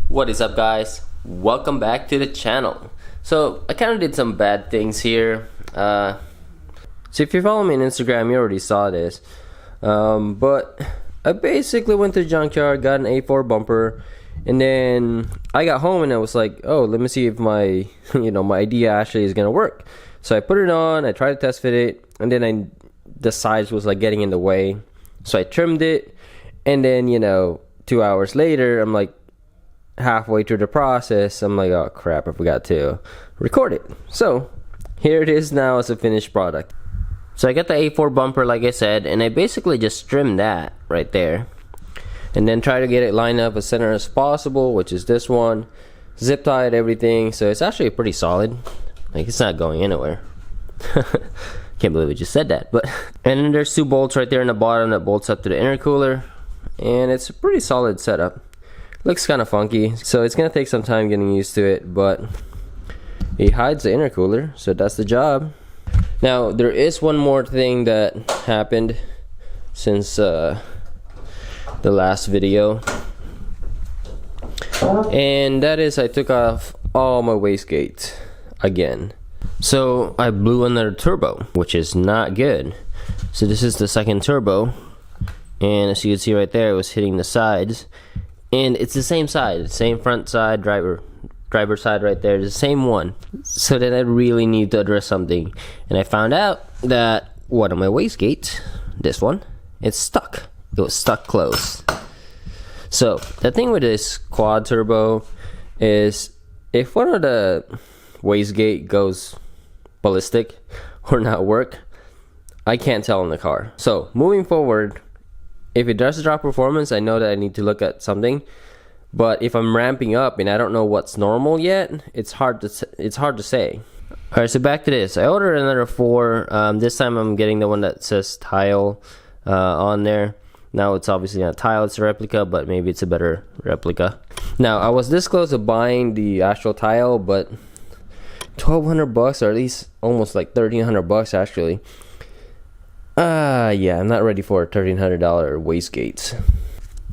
What is up, guys? Welcome back to the channel. So I kind of did some bad things here. So if you follow me on Instagram, you already saw this. But I basically went to the junkyard, got an A4 bumper, and then I got home and I was like, oh, let me see if my my idea actually is gonna work. So I put it on, I tried to test fit it, and then the size was like getting in the way. So I trimmed it, and then 2 hours later, I'm like halfway through the process, I'm like, oh crap, I forgot to record it. So here it is now as a finished product. So I got the A4 bumper, like I said, and I basically just trimmed that right there, and then try to get it lined up as center as possible, which is this one. Zip tied everything, so it's actually pretty solid. Like, it's not going anywhere. Can't believe I just said that. But and then there's 2 bolts right there in the bottom that bolts up to the intercooler, and it's a pretty solid setup. Looks kind of funky, so it's gonna take some time getting used to it, but it hides the intercooler, so that's the job. Now there is one more thing that happened since the last video, and that is I took off all my wastegates again. So I blew another turbo, which is not good. So this is the second turbo, and as you can see right there, it was hitting the sides. And it's the same side, same front side, driver side right there, the same one. So then I really need to address something. And I found out that one of my wastegates, this one, it's stuck. It was stuck closed. So the thing with this quad turbo is if one of the wastegate goes ballistic or not work, I can't tell in the car. So moving forward, if it does drop performance, I know that I need to look at something. But if I'm ramping up and I don't know what's normal yet, it's hard to say. All right, so back to this. I ordered another 4. This time I'm getting the one that says tile on there. Now it's obviously not tile, it's a replica, but maybe it's a better replica. Now I was this close to buying the actual tile, but $1,200, or at least almost like $1,300 actually. Yeah, I'm not ready for $1,300 wastegates.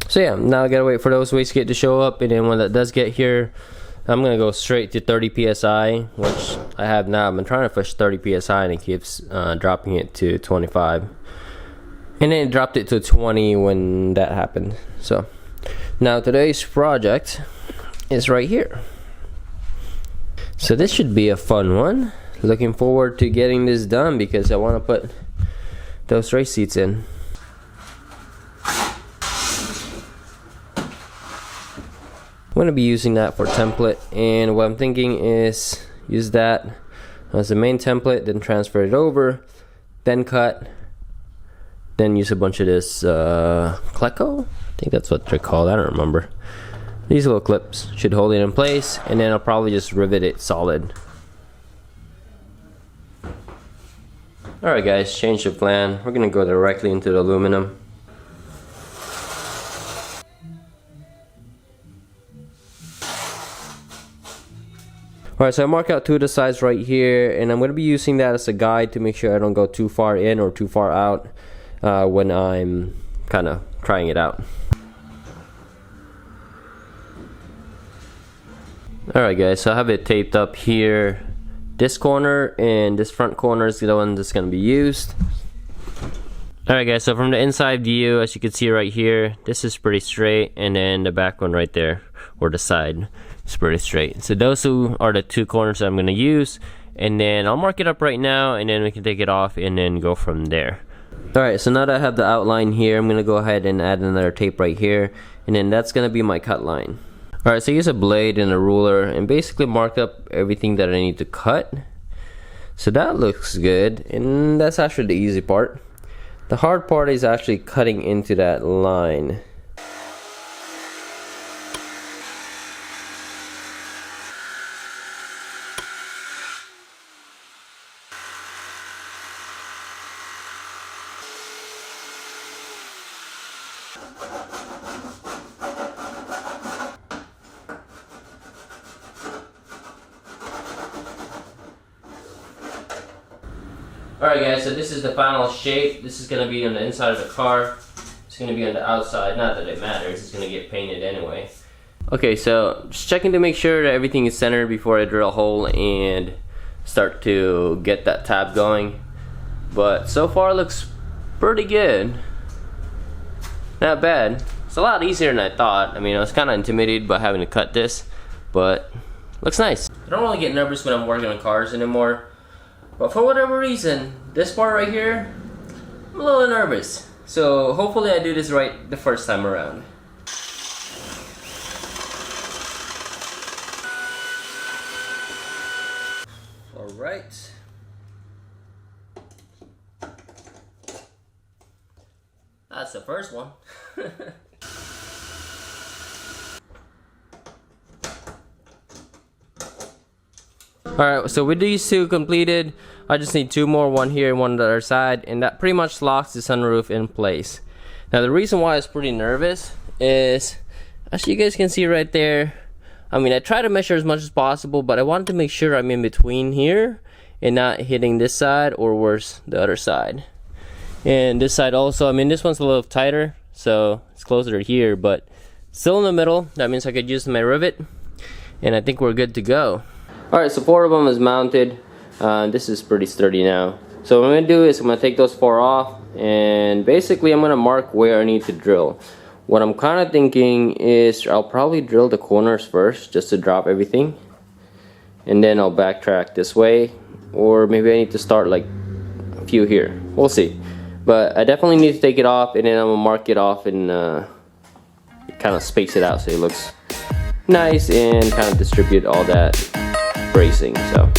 So yeah, now I gotta wait for those wastegates to show up, and then when that does get here, I'm gonna go straight to 30 psi, which I have now. I've been trying to push 30 psi, and it keeps dropping it to 25, and then it dropped it to 20 when that happened. So now today's project is right here. So this should be a fun one. Looking forward to getting this done because I want to put those race seats in. I'm going to be using that for template, and what I'm thinking is use that as the main template, then transfer it over, then cut, then use a bunch of this Cleco? I think that's what they're called, I don't remember. These little clips should hold it in place, and then I'll probably just rivet it solid. Alright guys, change the plan. We're gonna go directly into the aluminum. Alright, so I mark out 2 of the sides right here, and I'm gonna be using that as a guide to make sure I don't go too far in or too far out when I'm kind of trying it out. Alright guys, so I have it taped up here. This corner and this front corner is the one that's going to be used. Alright guys, so from the inside view, as you can see right here, this is pretty straight, and then the back one right there, or the side, is pretty straight. So those 2 are the 2 corners that I'm going to use, and then I'll mark it up right now, and then we can take it off and then go from there. Alright, so now that I have the outline here, I'm going to go ahead and add another tape right here, and then that's going to be my cut line. Alright, so I use a blade and a ruler and basically mark up everything that I need to cut. So that looks good, and that's actually the easy part. The hard part is actually cutting into that line. Alright guys, so this is the final shape. This is going to be on the inside of the car. It's going to be on the outside. Not that it matters, it's going to get painted anyway. Okay, so just checking to make sure that everything is centered before I drill a hole and start to get that tab going. But so far it looks pretty good. Not bad. It's a lot easier than I thought. I mean, I was kind of intimidated by having to cut this, but looks nice. I don't really get nervous when I'm working on cars anymore, but for whatever reason, this part right here, I'm a little nervous. So hopefully I do this right the first time around. Alright. That's the first one. Alright, so with these two completed, I just need two more, one here and one on the other side, and that pretty much locks the sunroof in place. Now the reason why I was pretty nervous is, as you guys can see right there, I mean, I try to measure as much as possible, but I wanted to make sure I'm in between here and not hitting this side or worse, the other side. And this side also, I mean, this one's a little tighter, so it's closer to here, but still in the middle. That means I could use my rivet, and I think we're good to go. Alright, so 4 of them is mounted. This is pretty sturdy now. So what I'm going to do is I'm going to take those 4 off, and basically I'm going to mark where I need to drill. What I'm kind of thinking is I'll probably drill the corners first just to drop everything, and then I'll backtrack this way, or maybe I need to start like a few here. We'll see. But I definitely need to take it off, and then I'm going to mark it off and kind of space it out so it looks nice and kind of distribute all that bracing. So